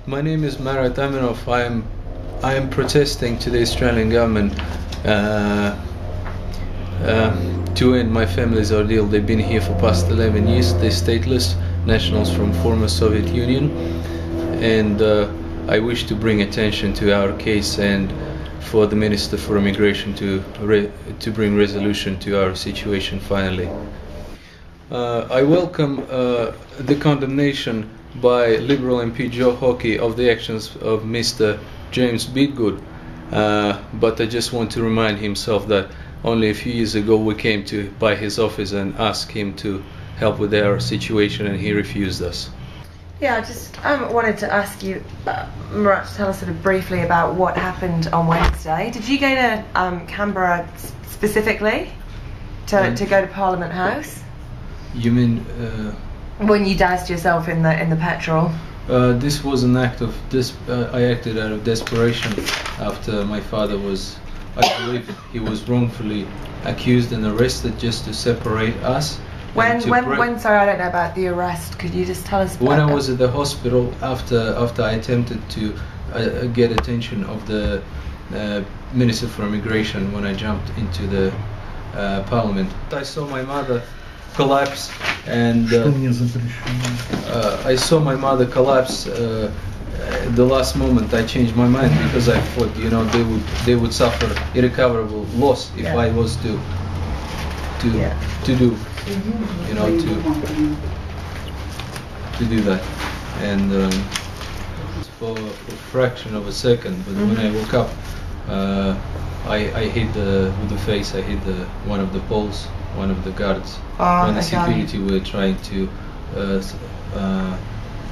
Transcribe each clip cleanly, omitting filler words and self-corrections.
My name is Marat Aminov. I am protesting to the Australian government to end my family's ordeal. They've been here for past 11 years. They're stateless nationals from former Soviet Union, and I wish to bring attention to our case and for the Minister for Immigration to bring resolution to our situation finally. I welcome the condemnation by Liberal MP Joe Hockey of the actions of Mr James Beatgood, but I just want to remind himself that only a few years ago we came by his office and asked him to help with our situation, and he refused us. Yeah, I just wanted to ask you, Marat, to tell us sort of briefly about what happened on Wednesday. Did you go to Canberra specifically to go to Parliament House? You mean when you doused yourself in the petrol? This was an act of I acted out of desperation after my father was, I believe, he was wrongfully accused and arrested just to separate us. When sorry, I don't know about the arrest. Could you just tell us about when I that? was at the hospital after I attempted to get attention of the Minister for Immigration when I jumped into the Parliament. I saw my mother collapse, and I saw my mother collapse. The last moment I changed my mind because I thought, you know, they would suffer irrecoverable loss if I was to do, you know, to do that. And for a fraction of a second, but when I woke up, I hit with the face. I hit one of the poles, one of the guards. When the security were trying to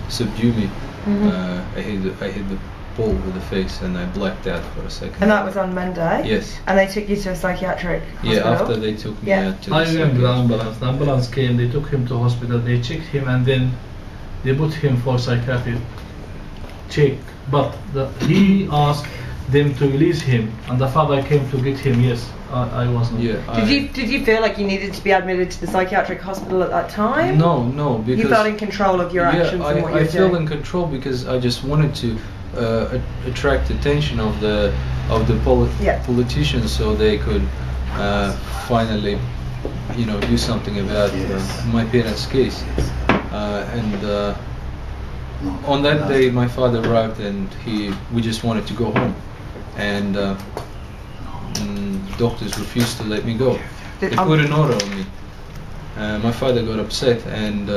subdue me, I hit the pole with the face, and I blacked out for a second. And that was on Monday? Yes. And they took you to a psychiatric hospital? Yeah, after they took me out to the I remember the ambulance. The ambulance came, they took him to hospital, they checked him, and then they put him for psychiatric check. But he asked them to release him, and the father came to get him. Yes, I wasn't. Yeah. Did you feel like you needed to be admitted to the psychiatric hospital at that time? No, because you felt in control of your actions and what you were doing. I felt in control because I just wanted to attract attention of the politicians, so they could finally, you know, do something about my parents' case. And on that day, my father arrived, and we just wanted to go home, and doctors refused to let me go. They put an order on me. My father got upset, and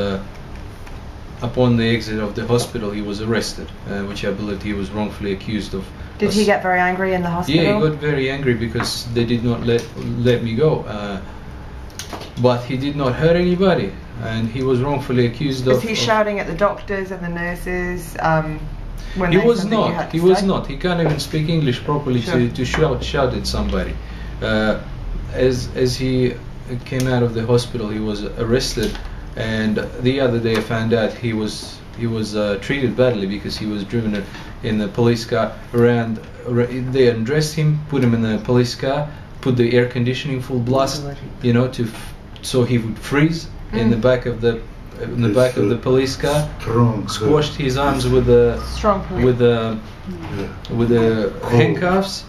upon the exit of the hospital, he was arrested, which I believe he was wrongfully accused of. Did he get very angry in the hospital? Yeah, he got very angry because they did not let me go. But he did not hurt anybody, and he was wrongfully accused of. Was he shouting at the doctors and the nurses? When he was not. He was not. He can't even speak English properly to shout at somebody. As he came out of the hospital, he was arrested, and the other day I found out he was treated badly because he was driven in the police car around. They undressed him, put him in the police car, put the air conditioning full blast, you know, so he would freeze in the back of the police car. Squashed his arms with the handcuffs,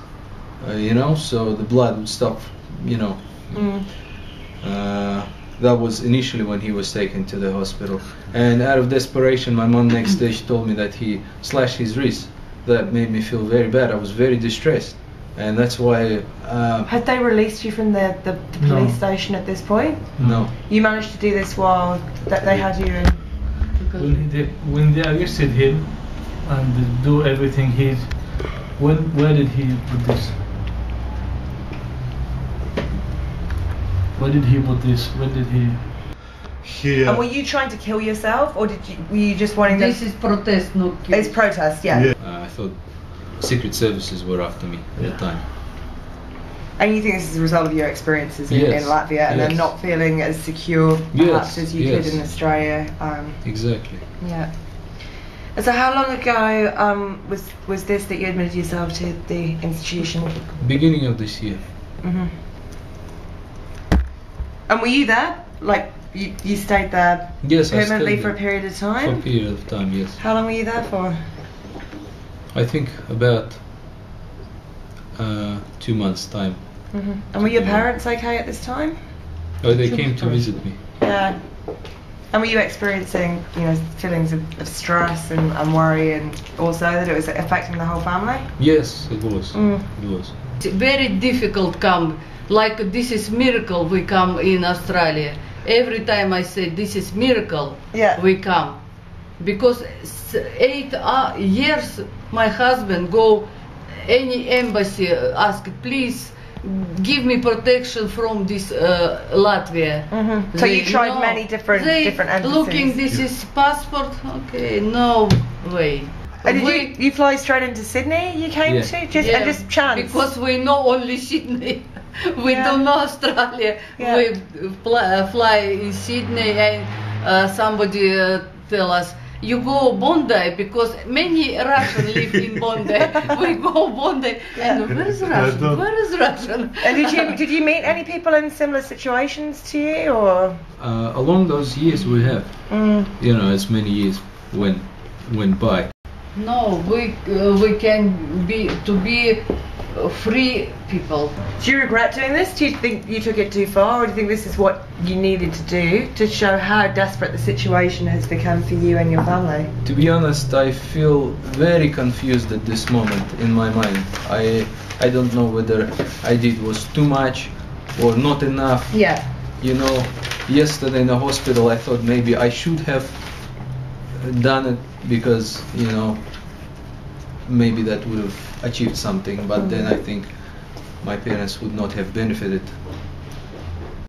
you know, so the blood would stop, you know. That was initially when he was taken to the hospital, and out of desperation, my mom next day, she told me that he slashed his wrist. That made me feel very bad. I was very distressed, and that's why. Had they released you from the police station at this point? No. You managed to do this while they had you in. When they arrested him and do everything, where did he put this? Where did he put this? Where did he? Here. And were you trying to kill yourself, or were you just wanting to? This is protest, not kill. It's protest, yeah. I thought secret services were after me at the time. And you think this is a result of your experiences in Latvia, and then not feeling as secure perhaps as you could in Australia? Exactly. Yeah. So how long ago was this that you admitted yourself to the institution? Beginning of this year. And were you there? Like, you stayed there permanently for a period of time? For a period of time, yes. How long were you there for? I think about 2 months' time. And were your parents okay at this time? Oh, they came to visit me. Yeah. And were you experiencing, you know, feelings of stress and worry, and also that it was affecting the whole family? Yes, it was. It was. It's very difficult come. Like this is miracle we come in Australia. Every time I say this is miracle, Yeah. we come. Because 8 years my husband go any embassy ask please give me protection from this Latvia. So you tried many different embassies. Looking this is passport. Okay, no way. And did you fly straight into Sydney? You came to and just chance. Because we know only Sydney. We don't know Australia. Yeah. We fly in Sydney and somebody tell us you go Bondi because many Russians live in Bondi. We go Bondi and where is Russian? Where is Russian? And did you meet any people in similar situations to you, or? Along those years we have, you know, as many years went by. No, we can be free people. Do you regret doing this? Do you think you took it too far, or do you think this is what you needed to do to show how desperate the situation has become for you and your family? To be honest, I feel very confused at this moment in my mind. I don't know whether I did was too much or not enough. Yeah. You know, yesterday in the hospital I thought maybe I should have done it because, you know, maybe that would have achieved something, but then I think my parents would not have benefited